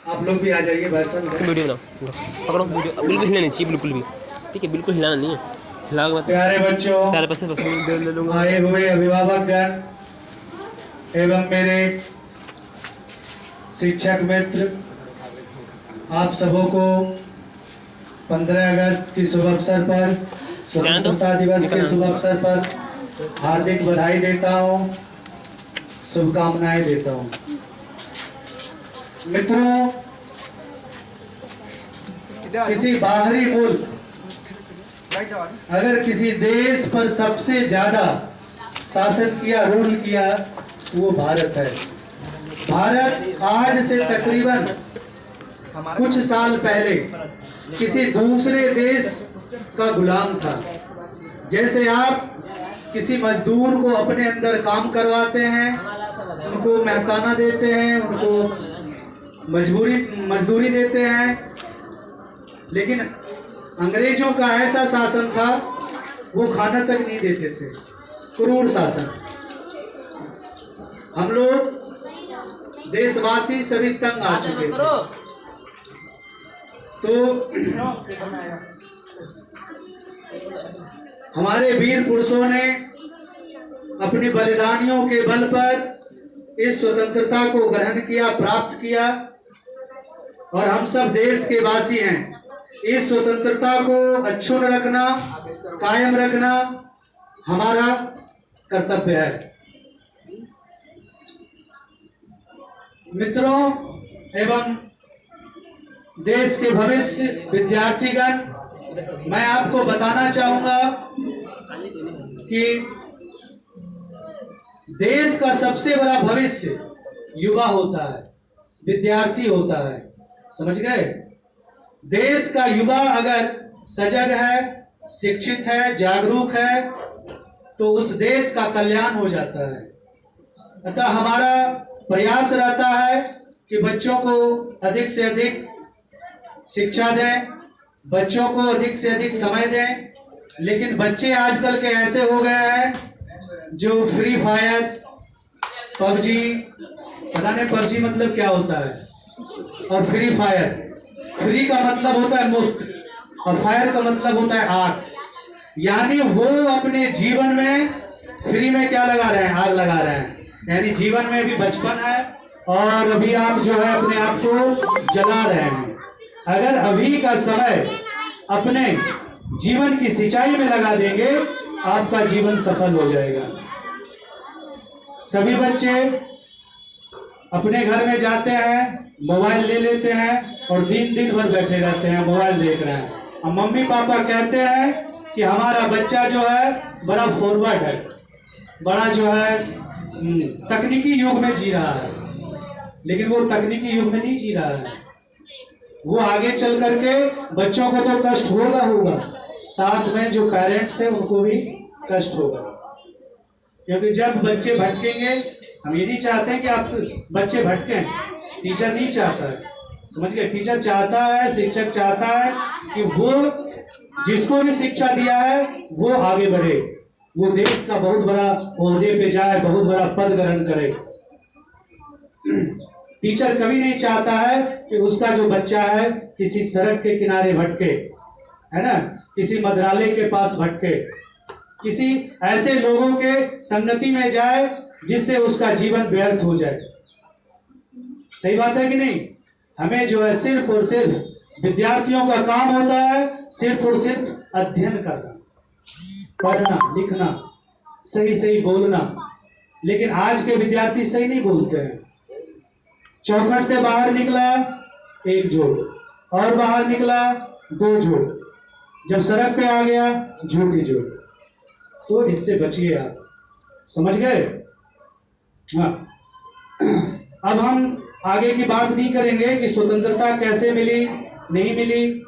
आप लोग भी आ जाइए भाषण में। वीडियो बनाओ, पकड़ो वीडियो, बिल्कुल हिलाना नहीं चाहिए, बिल्कुल भी। ठीक है, बिल्कुल हिलाना नहीं है, हिला के प्यारे बच्चों, सारे पैसे बस ले लूँगा। आए हुए अभिभावकगण एवं मेरे शिक्षक मित्र, आप सबों को 15 अगस्त की शुभ अवसर पर, स्वतंत्रता दिवस के शुभ अवसर पर हार्दिक बधाई देता हूँ, शुभकामनाएं देता हूँ। मित्रों, किसी बाहरी मुल्क अगर किसी देश पर सबसे ज्यादा शासन किया, रूल किया, वो भारत है। भारत आज से तकरीबन कुछ साल पहले किसी दूसरे देश का गुलाम था। जैसे आप किसी मजदूर को अपने अंदर काम करवाते हैं, उनको महकाना देते हैं, उनको मजदूरी देते हैं, लेकिन अंग्रेजों का ऐसा शासन था, वो खाना तक नहीं देते थे, क्रूर शासन। हम लोग देशवासी सभी तंग आ चुके थे। तो हमारे वीर पुरुषों ने अपनी बलिदानियों के बल पर इस स्वतंत्रता को ग्रहण किया, प्राप्त किया, और हम सब देश के वासी हैं। इस स्वतंत्रता को अक्षुण्ण रखना, कायम रखना हमारा कर्तव्य है। मित्रों एवं देश के भविष्य विद्यार्थीगण, मैं आपको बताना चाहूंगा कि देश का सबसे बड़ा भविष्य युवा होता है, विद्यार्थी होता है। समझ गए? देश का युवा अगर सजग है, शिक्षित है, जागरूक है, तो उस देश का कल्याण हो जाता है। अतः हमारा प्रयास रहता है कि बच्चों को अधिक से अधिक शिक्षा दें, बच्चों को अधिक से अधिक समय दें। लेकिन बच्चे आजकल के ऐसे हो गए हैं जो फ्री फायर, पबजी, पता नहीं पबजी मतलब क्या होता है, और फ्री फायर, फ्री का मतलब होता है मुफ्त और फायर का मतलब होता है आग। यानी वो अपने जीवन में फ्री में क्या लगा रहे हैं? आग लगा रहे हैं। यानी जीवन में भी बचपन है और अभी आप जो है अपने आप को जला रहे हैं। अगर अभी का समय अपने जीवन की सिंचाई में लगा देंगे, आपका जीवन सफल हो जाएगा। सभी बच्चे अपने घर में जाते हैं, मोबाइल ले लेते हैं और दिन भर बैठे रहते हैं, मोबाइल देख रहे हैं। और मम्मी पापा कहते हैं कि हमारा बच्चा जो है बड़ा फॉरवर्ड है, बड़ा जो है तकनीकी युग में जी रहा है। लेकिन वो तकनीकी युग में नहीं जी रहा है। वो आगे चल करके बच्चों को तो कष्ट होगा, साथ में जो पेरेंट्स हैं उनको भी कष्ट होगा। क्योंकि जब बच्चे भटकेंगे, हम ये नहीं चाहते हैं कि आप बच्चे भटकें, टीचर नहीं चाहता है। समझ गए? टीचर चाहता है, शिक्षक चाहता है कि वो जिसको भी शिक्षा दिया है वो आगे बढ़े, वो देश का बहुत बड़ा ओहदे पे जाए, बहुत बड़ा पद ग्रहण करे। टीचर कभी नहीं चाहता है कि उसका जो बच्चा है किसी सड़क के किनारे भटके, है ना, किसी मद्रालय के पास भटके, किसी ऐसे लोगों के संगति में जाए जिससे उसका जीवन व्यर्थ हो जाए। सही बात है कि नहीं? हमें जो है सिर्फ और सिर्फ विद्यार्थियों का काम होता है सिर्फ और सिर्फ अध्ययन करना, पढ़ना, लिखना, सही बोलना। लेकिन आज के विद्यार्थी सही नहीं बोलते हैं। चौखट से बाहर निकला एक झूठ, और बाहर निकला दो झूठ, जब सड़क पे आ गया झूठी झूठ। तो इससे बचिए आप। समझ गए? हाँ। अब हम आगे की बात नहीं करेंगे कि स्वतंत्रता कैसे मिली, नहीं मिली।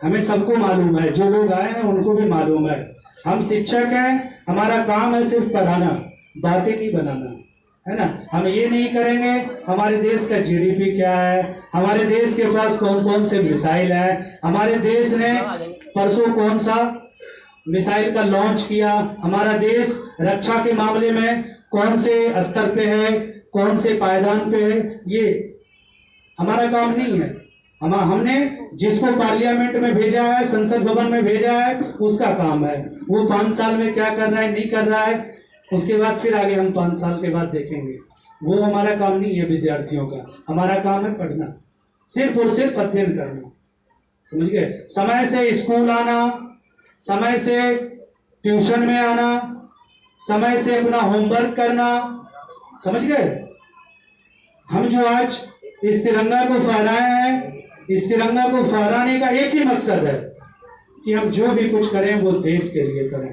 हमें सबको मालूम है, जो लोग आए हैं उनको भी मालूम है। हम शिक्षक हैं, हमारा काम है सिर्फ पढ़ाना, बातें नहीं बनाना, है ना। हम ये नहीं करेंगे हमारे देश का जीडीपी क्या है, हमारे देश के पास कौन कौन से मिसाइल है, हमारे देश ने परसों कौन सा मिसाइल का लॉन्च किया, हमारा देश रक्षा के मामले में कौन से स्तर पे है, कौन से पायदान पे है, ये हमारा काम नहीं है। हमने जिसको पार्लियामेंट में भेजा है, संसद भवन में भेजा है, उसका काम है। वो 5 साल में क्या कर रहा है, नहीं कर रहा है, उसके बाद फिर आगे हम 5 साल के बाद देखेंगे। वो हमारा काम नहीं है विद्यार्थियों का। हमारा काम है पढ़ना, सिर्फ और सिर्फ अध्ययन करना। समझ गए? समय से स्कूल आना, समय से ट्यूशन में आना, समय से अपना होमवर्क करना। समझ गए? हम जो आज इस तिरंगा को फहराए हैं, इस तिरंगा को फहराने का एक ही मकसद है कि हम जो भी कुछ करें वो देश के लिए करें,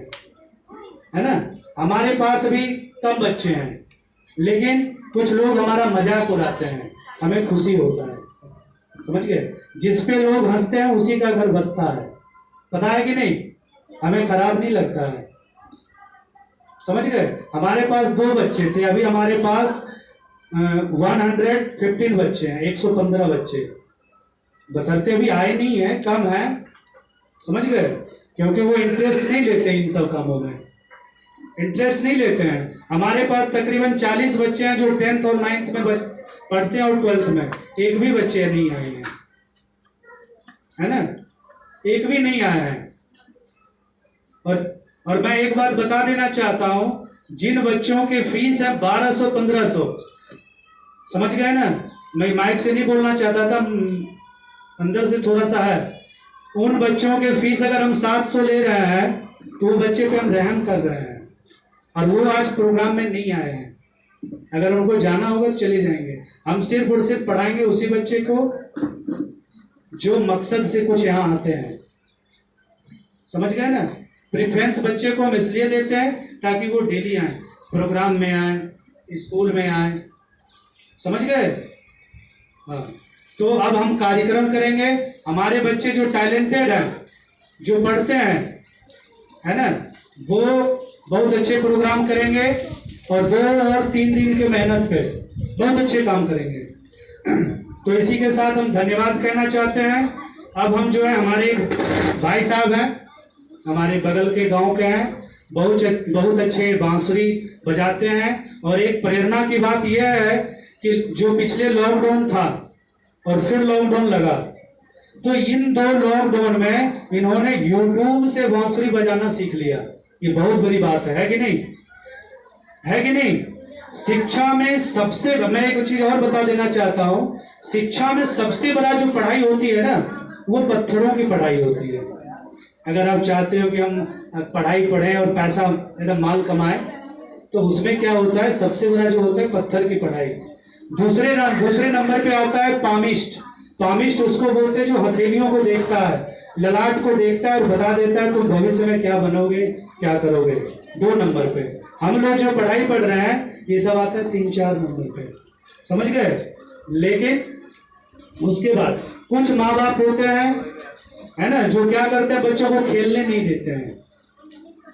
है ना। हमारे पास अभी कम बच्चे हैं, लेकिन कुछ लोग हमारा मजाक उड़ाते हैं, हमें खुशी होता है। समझ गए? जिस पे लोग हंसते हैं उसी का घर बसता है, पता है कि नहीं? हमें खराब नहीं लगता है। समझ गए? हमारे पास 2 बच्चे थे, अभी हमारे पास 115 बच्चे हैं, 115 बच्चे, बशर्ते अभी आए नहीं है, कम है। समझ गए? क्योंकि वो इंटरेस्ट नहीं लेते इन सब कामों में, इंटरेस्ट नहीं लेते हैं। हमारे पास तकरीबन 40 बच्चे हैं जो 10th और 9th में पढ़ते हैं और 12th में, एक भी बच्चे नहीं आए हैं, है ना, एक भी नहीं आए हैं। और मैं एक बात बता देना चाहता हूं, जिन बच्चों के फीस है 1200-1500, समझ गए ना, मैं माइक से नहीं बोलना चाहता था, अंदर से थोड़ा सा है। उन बच्चों के फीस अगर हम 700 ले रहे हैं तो वो बच्चे पे हम रहम कर रहे हैं, और वो आज प्रोग्राम में नहीं आए हैं। अगर उनको जाना होगा तो चले जाएंगे। हम सिर्फ और सिर्फ पढ़ाएंगे उसी बच्चे को जो मकसद से कुछ यहाँ आते हैं। समझ गए ना? प्रेफरेंस बच्चे को हम इसलिए देते हैं ताकि वो डेली आए, प्रोग्राम में आए, स्कूल में आए। समझ गए? हाँ, तो अब हम कार्यक्रम करेंगे। हमारे बच्चे जो टैलेंटेड हैं, जो पढ़ते हैं, है ना, वो बहुत अच्छे प्रोग्राम करेंगे और 2 और 3 दिन के मेहनत पे बहुत अच्छे काम करेंगे। तो इसी के साथ हम धन्यवाद कहना चाहते हैं। अब हम जो है, हमारे भाई साहब हैं, हमारे बगल के गांव के हैं, बहुत अच्छे बांसुरी बजाते हैं। और एक प्रेरणा की बात यह है कि जो पिछले लॉकडाउन था और फिर लॉकडाउन लगा, तो इन 2 लॉकडाउन में इन्होंने यूट्यूब से बांसुरी बजाना सीख लिया। ये बहुत बड़ी बात है कि नहीं? है कि नहीं? शिक्षा में सबसे, मैं एक चीज और बता देना चाहता हूँ, शिक्षा में सबसे बड़ा जो पढ़ाई होती है ना, वो पत्थरों की पढ़ाई होती है। अगर आप चाहते हो कि हम पढ़ाई पढ़ें और पैसा एकदम माल कमाएं, तो उसमें क्या होता है, सबसे बड़ा जो होता है पत्थर की पढ़ाई। दूसरे नंबर पे आता है पामिस्ट। पामिस्ट उसको बोलते हैं जो हथेलियों को देखता है, ललाट को देखता है और बता देता है तुम भविष्य में क्या बनोगे, क्या करोगे। 2 नंबर पे। हम लोग जो पढ़ाई पढ़ रहे हैं ये सब आता है 3-4 नंबर पे। समझ गए? लेकिन उसके बाद कुछ माँ बाप होते हैं, है ना, जो क्या करते हैं, बच्चों को खेलने नहीं देते हैं।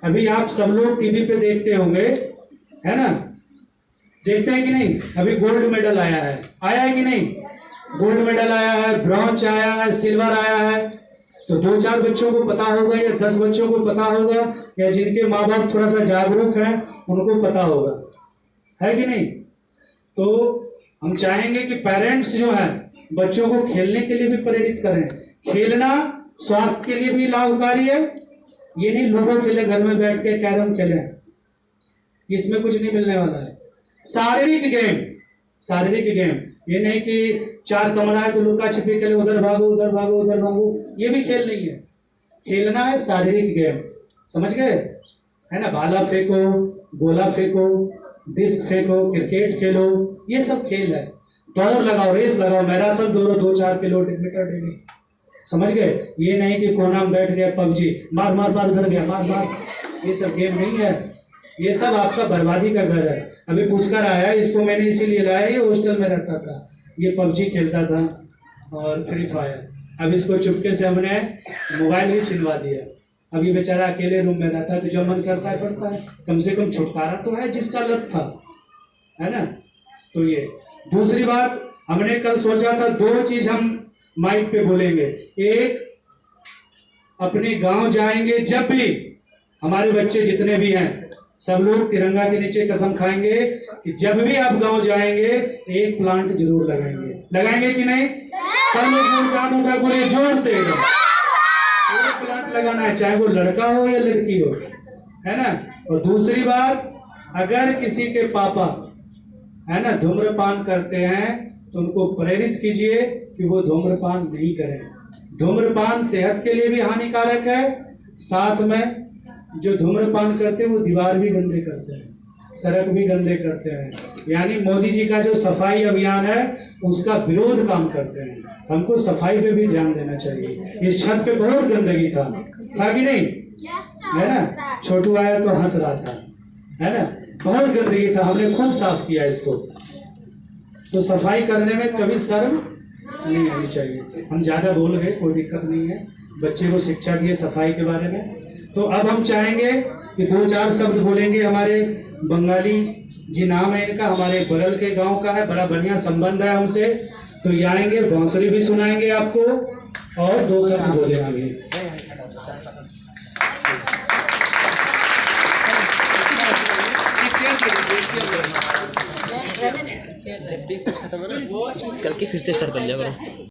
अभी आप सब लोग टीवी पे देखते होंगे, है ना, देखते हैं कि नहीं? अभी गोल्ड मेडल आया है कि नहीं? गोल्ड मेडल आया है, ब्रॉन्ज आया है, सिल्वर आया है। तो 2-4 बच्चों को पता होगा या 10 बच्चों को पता होगा, या जिनके माँ बाप थोड़ा सा जागरूक हैं उनको पता होगा, है कि नहीं? तो हम चाहेंगे कि पेरेंट्स जो हैं बच्चों को खेलने के लिए भी प्रेरित करें। खेलना स्वास्थ्य के लिए भी लाभकारी है। ये नहीं लूडो खेले घर में बैठ के, कैरम खेले, इसमें कुछ नहीं मिलने वाला है। शारीरिक गेम, ये नहीं कि 4 कमरा है तो लुका छिपी खेले, उधर भागो, ये भी खेल नहीं है। खेलना है शारीरिक गेम, समझ गए? है ना, भाला फेंको, गोला फेंको, डिस्क फेंको, क्रिकेट खेलो, ये सब खेल है। दौड़ लगाओ, रेस लगाओ, मैराथन दौड़ो 2-4 किलोमीटर डेली। समझ गए? ये नहीं कि कोना में बैठ गया पबजी, मार उधर गया, मार, ये सब गेम नहीं है। ये सब आपका बर्बादी का घर है। अभी पुष्कर आया, इसको मैंने इसीलिए लाया, ये हॉस्टल में रहता था, ये पबजी खेलता था और फ्री फायर। अब इसको चुपके से हमने मोबाइल ही छिनवा दिया। अब ये बेचारा अकेले रूम में रहता है, तो जो मन करता है पढ़ता है। कम से कम छुटकारा तो है जिसका लत था, है ना। तो ये दूसरी बात, हमने कल सोचा था 2 चीज हम माइक पे बोलेंगे। एक, अपने गांव जाएंगे, जब भी हमारे बच्चे जितने भी हैं सब लोग तिरंगा के नीचे कसम खाएंगे कि जब भी आप गांव जाएंगे 1 प्लांट जरूर लगाएंगे। लगाएंगे कि नहीं? सब लोग जोर से हाथ उठा बोलिए, जोर से एकदम। एक प्लांट लगाना है, चाहे वो लड़का हो या लड़की हो, है ना। और दूसरी बात, अगर किसी के पापा है ना धूम्रपान करते हैं तो उनको प्रेरित कीजिए कि वो धूम्रपान नहीं करें। धूम्रपान सेहत के लिए भी हानिकारक है, साथ में जो धूम्रपान करते हैं वो दीवार भी गंदे करते हैं, सड़क भी गंदे करते हैं। यानी मोदी जी का जो सफाई अभियान है उसका विरोध काम करते हैं। हमको सफाई पे भी ध्यान देना चाहिए। इस छत पे बहुत गंदगी था कि नहीं, है ना। छोटू आया तो हंस रहा था, है ना, बहुत गंदगी था, हमने खूब साफ किया इसको। तो सफाई करने में कभी शर्म नहीं आनी चाहिए। हम ज्यादा बोल गए, कोई दिक्कत नहीं है, बच्चे को शिक्षा दिए सफाई के बारे में। तो अब हम चाहेंगे कि 2-4 शब्द बोलेंगे। हमारे बंगाली जी नाम है इनका, हमारे बगल के गांव का है, बड़ा बढ़िया संबंध है हमसे। तो ये आएंगे, बांसुरी भी सुनाएंगे आपको और 2 शब्द बोलेंगे। जब भी कुछ खत्म हो ना करके फिर से स्टार्ट कर लिया करो।